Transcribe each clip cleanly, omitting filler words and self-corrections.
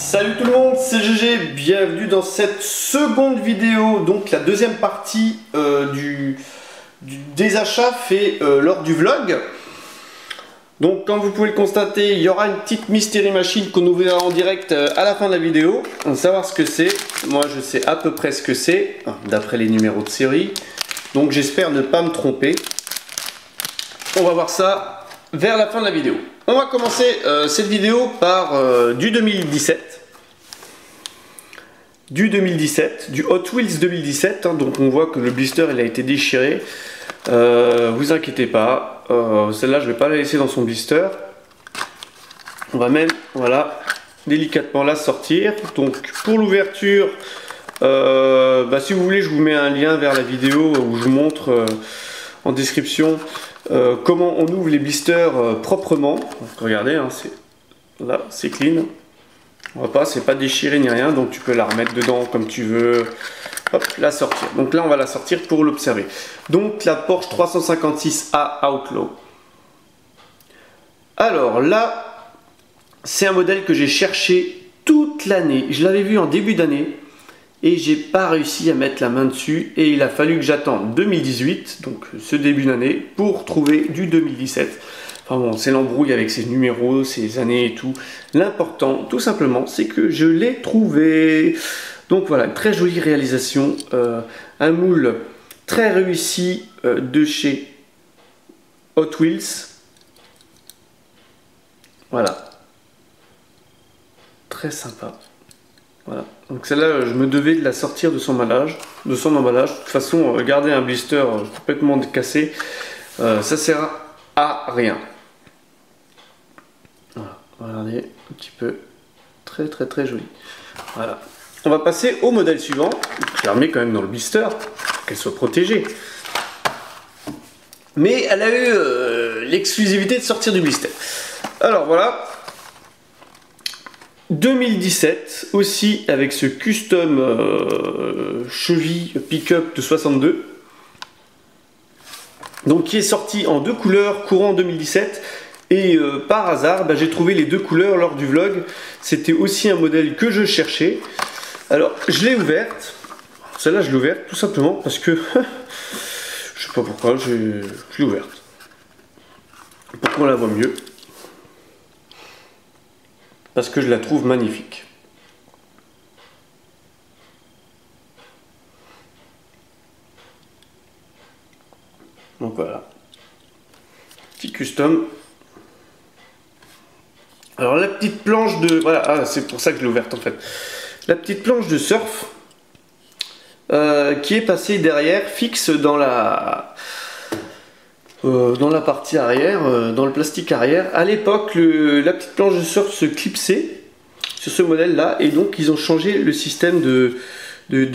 Salut tout le monde, c'est GG, bienvenue dans cette seconde vidéo, donc la deuxième partie des achats faits lors du vlog. Donc comme vous pouvez le constater, il y aura une petite Mystery Machine qu'on ouvrira en direct à la fin de la vidéo. On va savoir ce que c'est, moi je sais à peu près ce que c'est, d'après les numéros de série. Donc j'espère ne pas me tromper. On va voir ça vers la fin de la vidéo. On va commencer cette vidéo par du 2017. Du Hot Wheels 2017. Donc on voit que le blister il a été déchiré. Vous inquiétez pas, celle-là je vais pas la laisser dans son blister. On va même, voilà, délicatement la sortir. Donc pour l'ouverture, si vous voulez, je vous mets un lien vers la vidéo où je vous montre en description comment on ouvre les blisters proprement. Donc, regardez, hein, là c'est clean. On voit pas, c'est pas déchiré ni rien, donc tu peux la remettre dedans comme tu veux. Hop, la sortir. Donc là on va la sortir pour l'observer. Donc la Porsche 356A Outlaw. Alors là, c'est un modèle que j'ai cherché toute l'année. Je l'avais vu en début d'année et j'ai pas réussi à mettre la main dessus, et il a fallu que j'attende 2018, donc ce début d'année, pour trouver du 2017. Enfin bon, c'est l'embrouille avec ces numéros, ces années et tout. L'important, tout simplement, c'est que je l'ai trouvé. Donc voilà, très jolie réalisation, un moule très réussi de chez Hot Wheels. Voilà, très sympa. Voilà, donc celle-là, je me devais de la sortir de son emballage. De toute façon, garder un blister complètement cassé, ça sert à rien. Voilà, regardez un petit peu, très joli. Voilà. On va passer au modèle suivant. Je la remets quand même dans le blister pour qu'elle soit protégée. Mais elle a eu l'exclusivité de sortir du blister. Alors voilà. 2017 aussi, avec ce custom cheville pick-up de 62. Donc qui est sorti en deux couleurs courant 2017. Et par hasard, j'ai trouvé les deux couleurs lors du vlog. C'était aussi un modèle que je cherchais. Alors, je l'ai ouverte. Celle-là, je l'ai ouverte tout simplement parce que je sais pas pourquoi, je l'ai ouverte. Pourquoi on la voit mieux? Parce que je la trouve magnifique. Donc voilà. Petit custom. Alors la petite planche de... Voilà, c'est pour ça que je l'ai ouverte en fait. La petite planche de surf qui est passée derrière, fixe dans la partie arrière, dans le plastique arrière. À l'époque, la petite planche de surf se clipsait sur ce modèle-là, et donc ils ont changé le système de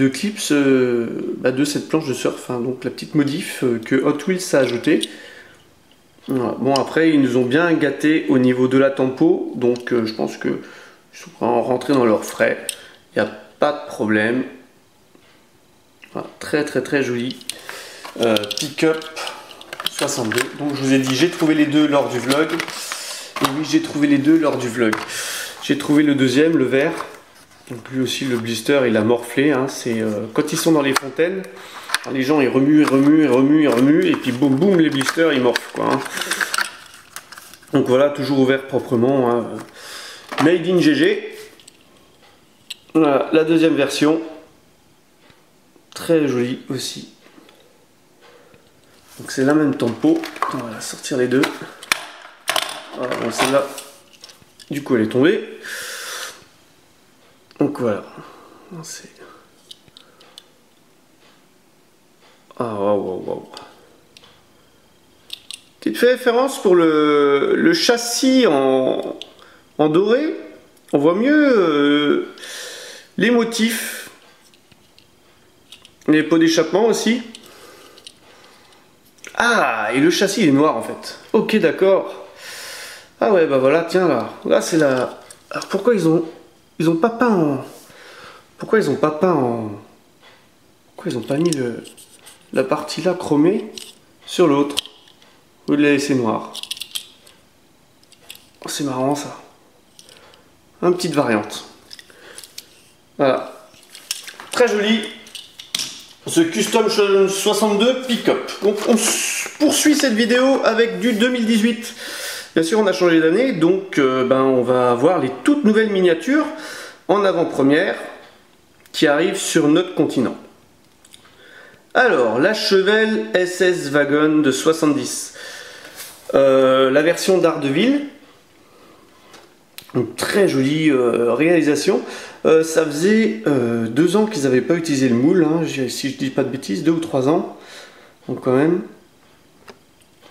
clips de cette planche de surf. Hein. Donc la petite modif que Hot Wheels a ajoutée. Voilà. Bon, après ils nous ont bien gâté au niveau de la tempo, donc je pense que ils sont rentrés dans leurs frais. Il n'y a pas de problème. Voilà, très joli. Pick-up 62. Donc je vous ai dit, j'ai trouvé les deux lors du vlog. Et oui, j'ai trouvé les deux lors du vlog. J'ai trouvé le deuxième, le vert. Donc lui aussi, le blister, il a morflé. Hein. C'est quand ils sont dans les fontaines, les gens ils remuent, et puis boum boum, les blisters ils morflent quoi. Hein. Donc voilà, toujours ouvert proprement. Hein. Made in GG. Voilà, la deuxième version. Très jolie aussi. Donc c'est la même tempo. On va sortir les deux. Voilà, bon, celle-là, du coup elle est tombée. Donc voilà. Ah waouh. Petite référence pour le châssis en doré. On voit mieux les motifs. Les pots d'échappement aussi. Ah, et le châssis il est noir en fait. Ok, d'accord. Ah ouais, voilà, tiens là. Là c'est la... Alors pourquoi ils ont pas peint en... Pourquoi ils ont pas mis la partie là chromée sur l'autre? Ou de la laisser noire? Oh, c'est marrant ça. Une petite variante. Voilà. Très joli. Ce Custom 62 pick-up. Donc on poursuit cette vidéo avec du 2018. Bien sûr on a changé d'année, donc on va voir les toutes nouvelles miniatures en avant-première qui arrivent sur notre continent. Alors, la Chevelle SS Wagon de 70. La version d'Ardeville. Une très jolie réalisation. Ça faisait 2 ans qu'ils n'avaient pas utilisé le moule, hein, si je dis pas de bêtises, 2 ou 3 ans. Donc quand même,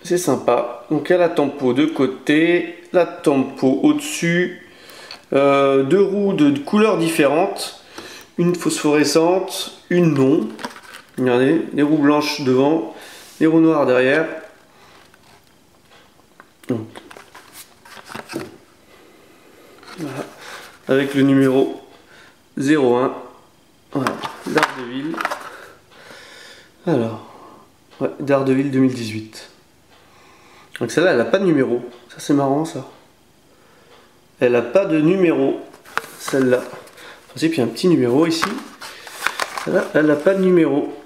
c'est sympa. Donc il y a la tempo de côté, la tempo au-dessus, 2 roues de couleurs différentes, une phosphorescente, une non. Regardez, les roues blanches devant, les roues noires derrière. Donc, voilà. Avec le numéro 01. Voilà, d'Ardeville. Alors, ouais, d'Ardeville 2018. Donc celle-là, elle n'a pas de numéro. Ça, c'est marrant, ça. Elle n'a pas de numéro, celle-là. En principe, il y a un petit numéro ici. Celle-là, elle n'a pas de numéro.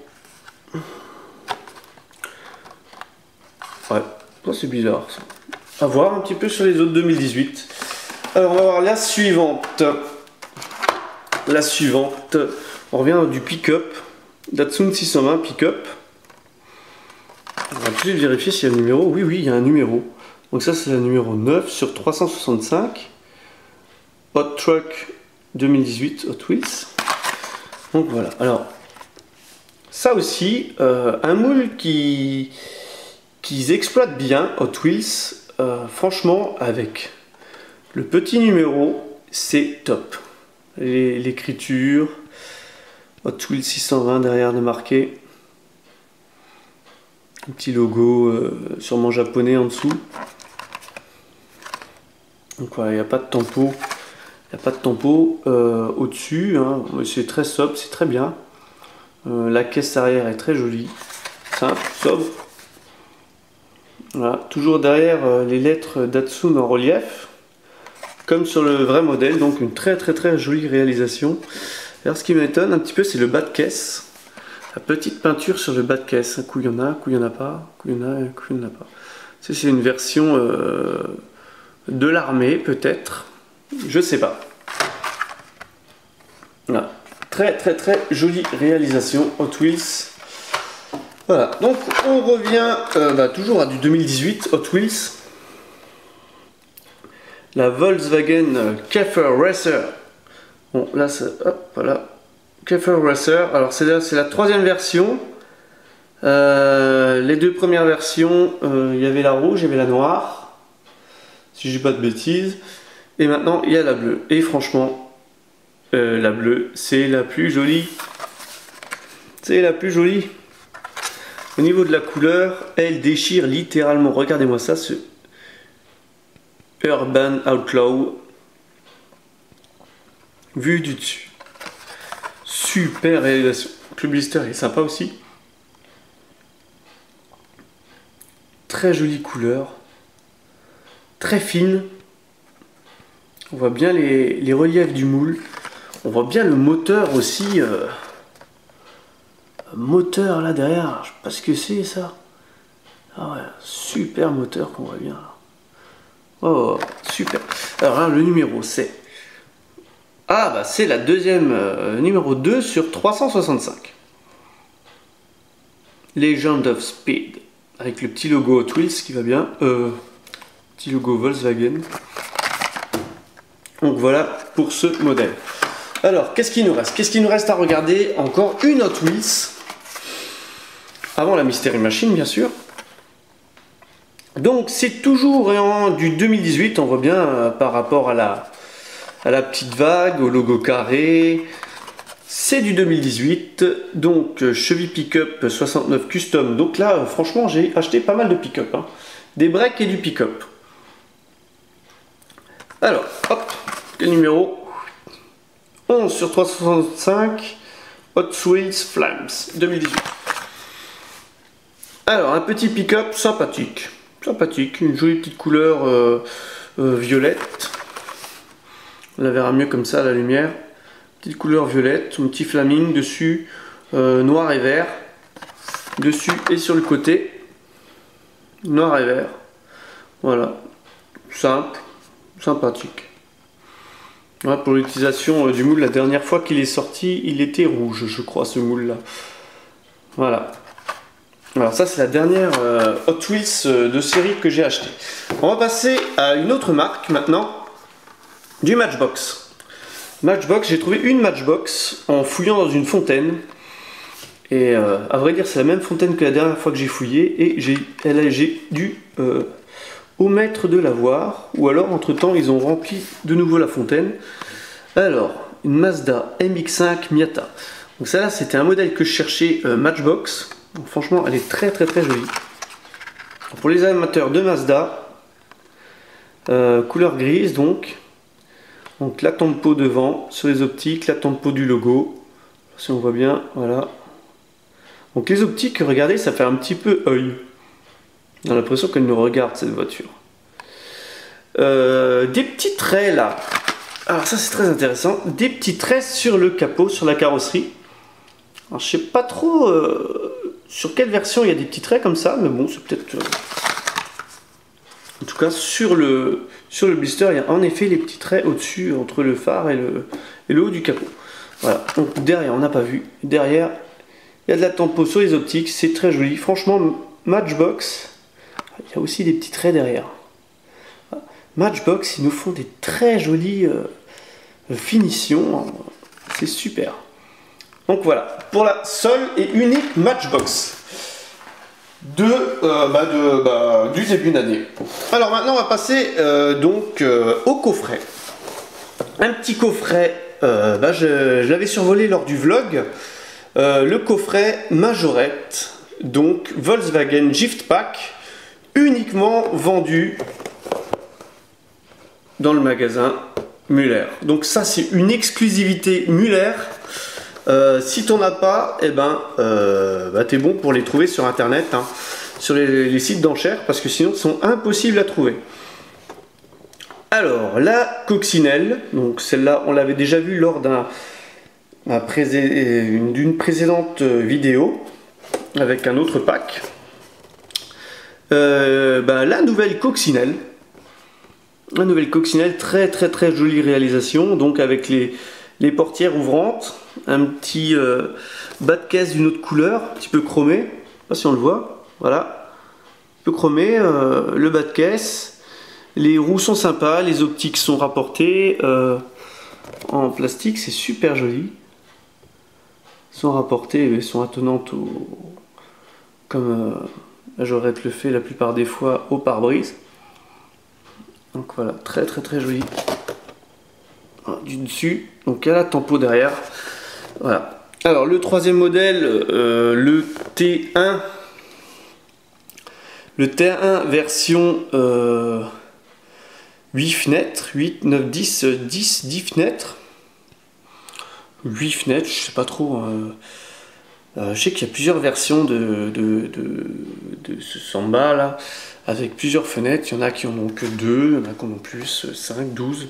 Ouais, ça c'est bizarre ça. À voir un petit peu sur les autres 2018. Alors on va voir la suivante. La suivante. On revient du pick-up. Datsun 620 pick-up. On va tout de suite vérifier s'il y a un numéro. Oui, oui, il y a un numéro. Donc ça c'est le numéro 9 sur 365. Hot Truck 2018 Hot Wheels. Donc voilà. Alors, ça aussi, un moule qu'ils exploitent bien, Hot Wheels, franchement, avec le petit numéro, c'est top. L'écriture, Hot Wheels 620 derrière de marqué, un petit logo sûrement japonais en dessous. Donc voilà, il n'y a pas de tempo, au-dessus, hein. C'est très sobre, c'est très bien. La caisse arrière est très jolie, simple, sobre. Voilà, toujours derrière les lettres Datsun en relief, comme sur le vrai modèle, donc une très jolie réalisation. Alors ce qui m'étonne un petit peu, c'est le bas de caisse, la petite peinture sur le bas de caisse. Un coup il y en a, un coup il n'y en a pas, un coup il y en a, un coup il n'y en a pas. C'est une version de l'armée peut-être, je sais pas. Voilà. Très jolie réalisation Hot Wheels. Voilà, donc on revient toujours à du 2018 Hot Wheels. La Volkswagen Käfer Racer. Bon là, hop, voilà. Käfer Racer. Alors c'est la 3e version. Les 2 premières versions, il y avait la rouge, il y avait la noire. Si je dis pas de bêtises. Et maintenant il y a la bleue. Et franchement, la bleue, c'est la plus jolie. C'est la plus jolie. Au niveau de la couleur, elle déchire littéralement. Regardez-moi ça, ce Urban Outlaw. Vu du dessus. Super réalisation. Le blister est sympa aussi. Très jolie couleur. Très fine. On voit bien les reliefs du moule. On voit bien le moteur aussi. Moteur là derrière. Je sais pas ce que c'est ça. Ah ouais, super moteur qu'on voit bien là. Oh, super. Alors là, le numéro c'est... Ah bah c'est la deuxième, numéro 2 sur 365. Legend of Speed. Avec le petit logo Hot Wheels qui va bien. Petit logo Volkswagen. Donc voilà pour ce modèle. Alors, qu'est-ce qu'il nous reste? Qu'est-ce qu'il nous reste à regarder? Encore une Hot Wheels. Avant la Mystery Machine, bien sûr. Donc, c'est toujours du 2018. On voit bien par rapport à la petite vague, au logo carré. C'est du 2018. Donc, cheville pick-up 69 custom. Donc là, franchement, j'ai acheté pas mal de pick-up. Hein. Des breaks et du pick-up. Alors, hop, le numéro 11 sur 365, Hot Wheels Flames 2018. Alors, un petit pick-up sympathique. Sympathique, une jolie petite couleur violette. On la verra mieux comme ça à la lumière. petite couleur violette, un petit flaming dessus, noir et vert, dessus et sur le côté, noir et vert. Voilà, simple, sympathique. Voilà pour l'utilisation du moule. La dernière fois qu'il est sorti, il était rouge, je crois, ce moule là. Voilà. Alors ça c'est la dernière Hot Wheels de série que j'ai acheté. On va passer à une autre marque maintenant, du Matchbox. Matchbox, j'ai trouvé une Matchbox en fouillant dans une fontaine. Et à vrai dire c'est la même fontaine que la dernière fois que j'ai fouillé. Et j'ai dû omettre de la voir. Ou alors entre temps ils ont rempli de nouveau la fontaine. Alors, une Mazda MX-5 Miata. Donc celle-là c'était un modèle que je cherchais Matchbox. Donc, franchement, elle est très jolie. Pour les amateurs de Mazda, couleur grise donc la tempo devant sur les optiques, la tempo du logo. Si on voit bien, voilà. Donc les optiques, regardez, ça fait un petit peu œil. On a l'impression qu'elle nous regarde cette voiture. Des petits traits là. Alors ça c'est très intéressant. Des petits traits sur le capot, sur la carrosserie. Alors je sais pas trop sur quelle version il y a des petits traits comme ça, mais bon c'est peut-être... En tout cas sur le blister il y a en effet les petits traits au-dessus entre le phare et le haut du capot. Voilà, donc derrière on n'a pas vu. Derrière il y a de la tempo sur les optiques, c'est très joli. Franchement Matchbox, il y a aussi des petits traits derrière. Matchbox ils nous font des très jolies finitions, c'est super. Donc voilà, pour la seule et unique Matchbox du début d'année. Alors maintenant on va passer au coffret. Un petit coffret, je l'avais survolé lors du vlog. Le coffret Majorette, donc Volkswagen Gift Pack, uniquement vendu dans le magasin Muller. Donc ça c'est une exclusivité Muller. Si t'en as pas, t'es bon pour les trouver sur internet, hein, sur les sites d'enchères, parce que sinon ils sont impossibles à trouver. Alors la coccinelle, donc celle-là on l'avait déjà vue lors d'une précédente vidéo avec un autre pack. La nouvelle coccinelle, très jolie réalisation, donc avec les portières ouvrantes, un petit bas de caisse d'une autre couleur, un petit peu chromé, je sais pas si on le voit, voilà, un peu chromé, le bas de caisse, les roues sont sympas, les optiques sont rapportées en plastique, c'est super joli, sont rapportées, elles sont attenantes comme Majorette le fait la plupart des fois au pare-brise. Donc voilà, très joli. Du dessus, donc il y a la tempo derrière. Voilà. Alors le troisième modèle, le T1. Le T1 version 8 fenêtres, 8, 9, 10 fenêtres. 8 fenêtres, je sais pas trop. Je sais qu'il y a plusieurs versions de ce Samba là, avec plusieurs fenêtres. Il y en a qui en ont que 2, il y en a qui en ont plus, 5, 12.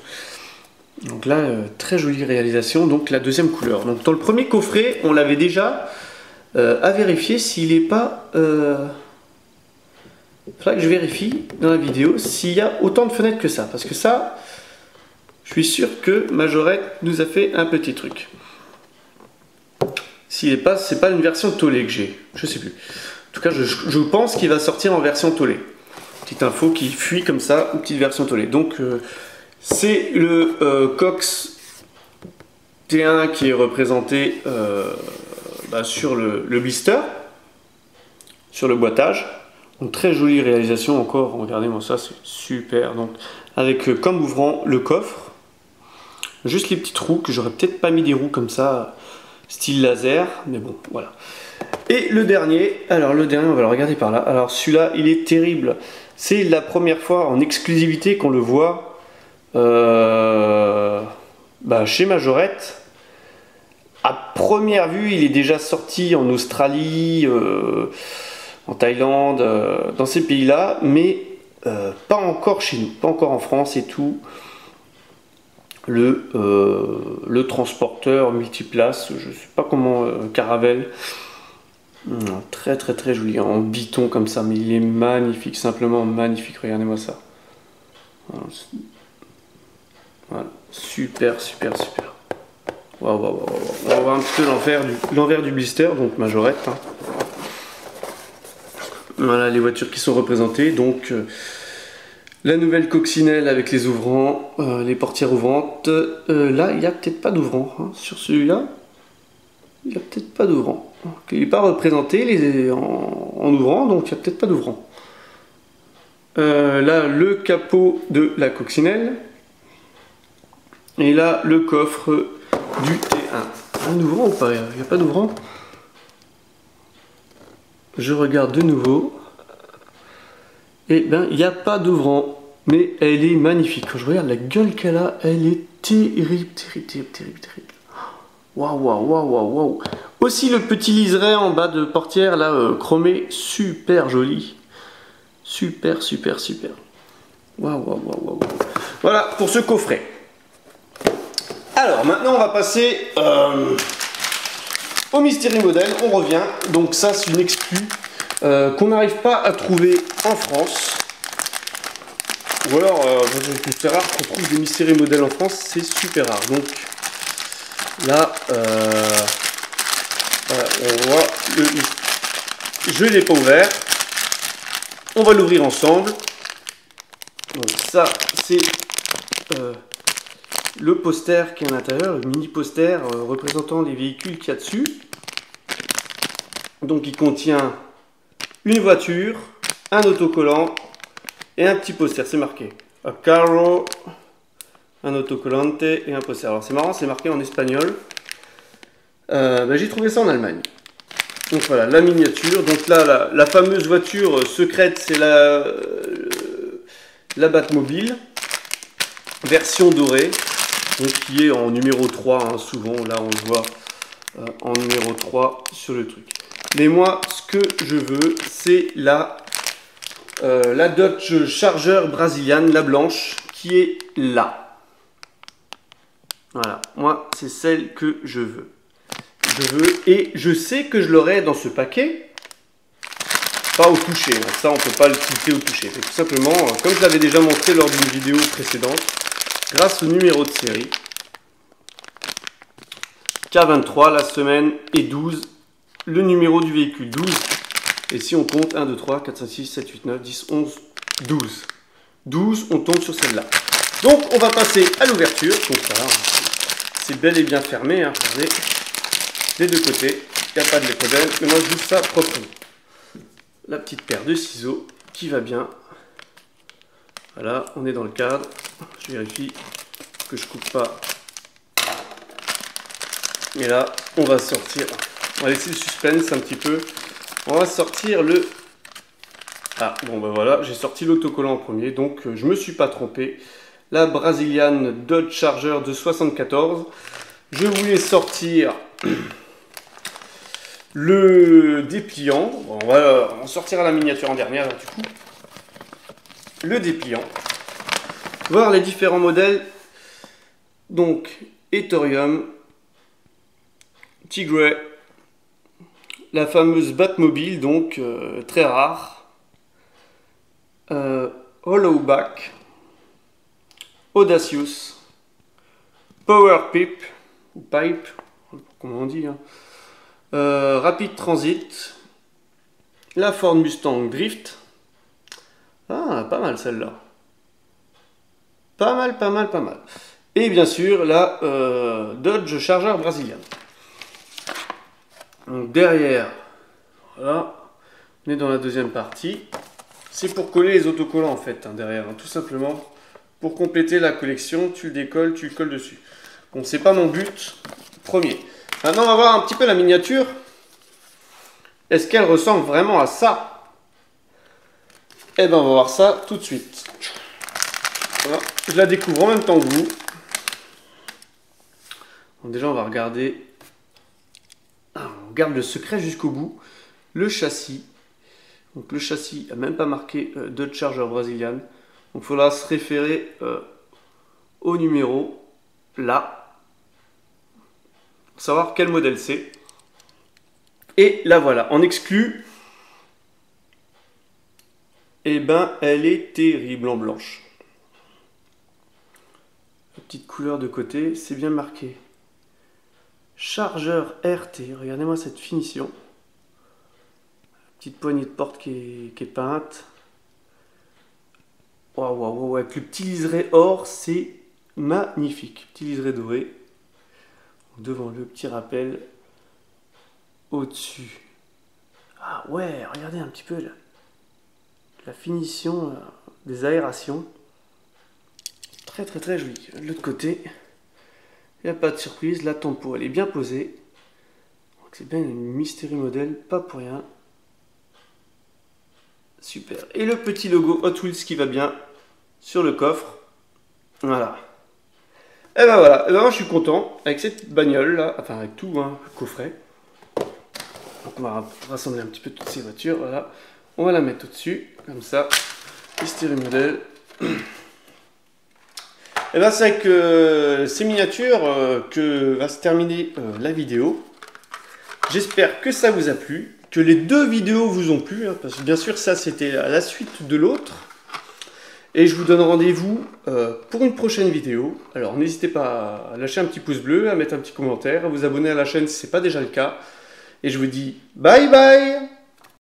Donc là, très jolie réalisation, donc la deuxième couleur. Donc dans le premier coffret, on l'avait déjà à vérifier s'il n'est pas... Il faudra que je vérifie dans la vidéo s'il y a autant de fenêtres que ça. Parce que ça, je suis sûr que Majorette nous a fait un petit truc. S'il n'est pas, c'est pas une version tollée que j'ai, je sais plus. En tout cas, je pense qu'il va sortir en version tollée. Petite info qui fuit comme ça, une petite version tollée. Donc... c'est le Cox T1 qui est représenté sur le blister, sur le boitage. Donc très jolie réalisation encore, regardez-moi ça, c'est super. Donc avec comme ouvrant le coffre, juste les petits trous, que j'aurais peut-être pas mis des roues comme ça, style laser, mais bon, voilà. Et le dernier, on va le regarder par là. Alors celui-là, il est terrible. C'est la première fois en exclusivité qu'on le voit chez Majorette. À première vue, il est déjà sorti en Australie, en Thaïlande, dans ces pays-là, mais pas encore chez nous, pas encore en France et tout. le transporteur multiplace, je sais pas comment, Caravelle. Très très très joli, en biton comme ça, mais il est magnifique, simplement magnifique, regardez-moi ça. Voilà, voilà. Super, super, super. Waouh, waouh, waouh, waouh. On va voir un petit peu l'envers du blister, donc majorette. Hein. Voilà les voitures qui sont représentées, donc la nouvelle coccinelle avec les ouvrants, les portières ouvrantes. Là, il n'y a peut-être pas d'ouvrant, hein. Sur celui-là, il n'y a peut-être pas d'ouvrant. Il n'est pas représenté en ouvrant, donc il n'y a peut-être pas d'ouvrant. Là, le capot de la coccinelle. Et là, le coffre du T1. Un ouvrant ou pas? Il n'y a pas d'ouvrant. Je regarde de nouveau. Et ben, il n'y a pas d'ouvrant. Mais elle est magnifique. Quand je regarde la gueule qu'elle a, elle est terrible, terrible, terrible, terrible, terrible. Waouh, waouh, waouh, waouh, waouh. Aussi le petit liseré en bas de portière, là, chromé, super joli. Super, super, super. Waouh, waouh, waouh, waouh. Voilà pour ce coffret. Alors, maintenant, on va passer au Mystery Model. On revient. Donc ça, c'est une exclue qu'on n'arrive pas à trouver en France. Ou alors, c'est rare qu'on trouve des Mystery Model en France. C'est super rare. Donc là, voilà, on voit je ne l'ai pas ouvert. On va l'ouvrir ensemble. Donc ça, c'est le poster qui est à l'intérieur, le mini poster représentant les véhicules qu'il y a dessus. Donc il contient une voiture, un autocollant et un petit poster, c'est marqué a carro, un autocollante et un poster. Alors c'est marrant, c'est marqué en espagnol. J'ai trouvé ça en Allemagne. Donc voilà, la miniature. Donc là, la fameuse voiture secrète, c'est la Batmobile, version dorée, donc qui est en numéro 3, hein, souvent, là on le voit en numéro 3 sur le truc. Mais moi, ce que je veux, c'est la Dodge Charger brésilienne, la blanche, qui est là. Voilà, moi, c'est celle que je veux. Et je sais que je l'aurai dans ce paquet, pas au toucher, hein. Ça on peut pas le cliquer au toucher, tout simplement, comme je l'avais déjà montré lors d'une vidéo précédente, grâce au numéro de série, K23, la semaine, et 12, le numéro du véhicule 12, et si on compte 1, 2, 3, 4, 5, 6, 7, 8, 9, 10, 11, 12. 12, on tombe sur celle-là. Donc on va passer à l'ouverture, donc voilà, c'est bel et bien fermé, hein, regardez. Des deux côtés, il n'y a pas de problème, mais moi je joue ça proprement. La petite paire de ciseaux qui va bien. Voilà, on est dans le cadre. Je vérifie que je coupe pas. Et là, on va sortir. On va laisser le suspense un petit peu. On va sortir le. Ah, bon ben voilà, j'ai sorti l'autocollant en premier, donc je me suis pas trompé. La Brazilian Dodge Charger de 74. Je voulais sortir le dépliant, bon, on va en sortir à la miniature en dernière du coup. Le dépliant. Voir les différents modèles. Donc, Ethereum, Tigray, la fameuse Batmobile, donc très rare. Hollowback, Audacious, Power Pip, ou Pipe, comment on dit, hein. Rapid Transit, la Ford Mustang Drift. Ah, pas mal celle-là. Pas mal, pas mal, pas mal. Et bien sûr, la Dodge Charger brésilienne. Donc derrière, voilà, on est dans la deuxième partie. C'est pour coller les autocollants en fait, hein, derrière, hein, tout simplement. Pour compléter la collection, tu le décolles, tu le colles dessus. Bon, c'est pas mon but premier. Maintenant, on va voir un petit peu la miniature. Est-ce qu'elle ressemble vraiment à ça? Eh bien, on va voir ça tout de suite. Voilà. Je la découvre en même temps que vous. Donc déjà, on va regarder. Ah, on garde le secret jusqu'au bout. Le châssis. Donc le châssis n'a même pas marqué Dodge Charger brésilienne. Donc il faudra se référer au numéro. là, pour savoir quel modèle c'est. Et la voilà, en exclu, eh ben, elle est terrible en blanche. La petite couleur de côté, c'est bien marqué. Chargeur RT, regardez-moi cette finition. Petite poignée de porte qui est peinte. Waouh, waouh, waouh, avec le petit liseré or, c'est magnifique. Petit liseré doré. Devant le petit rappel. Au-dessus. Ah ouais, regardez un petit peu la finition des aérations. Très très très joli. De l'autre côté, il n'y a pas de surprise. La tempo, elle est bien posée. C'est bien une Mystery Model, pas pour rien. Super. Et le petit logo Hot Wheels qui va bien sur le coffre. Voilà. Et ben voilà. Et ben moi je suis content avec cette bagnole là, enfin avec tout, hein, le coffret. Donc on va rassembler un petit peu toutes ces voitures. Voilà. On va la mettre au-dessus, comme ça. Mystery Model. Et ben c'est avec ces miniatures que va se terminer la vidéo. J'espère que ça vous a plu, que les deux vidéos vous ont plu, hein, parce que bien sûr ça c'était à la suite de l'autre. Et je vous donne rendez-vous pour une prochaine vidéo. Alors n'hésitez pas à lâcher un petit pouce bleu, à mettre un petit commentaire, à vous abonner à la chaîne si ce n'est pas déjà le cas. Et je vous dis bye bye!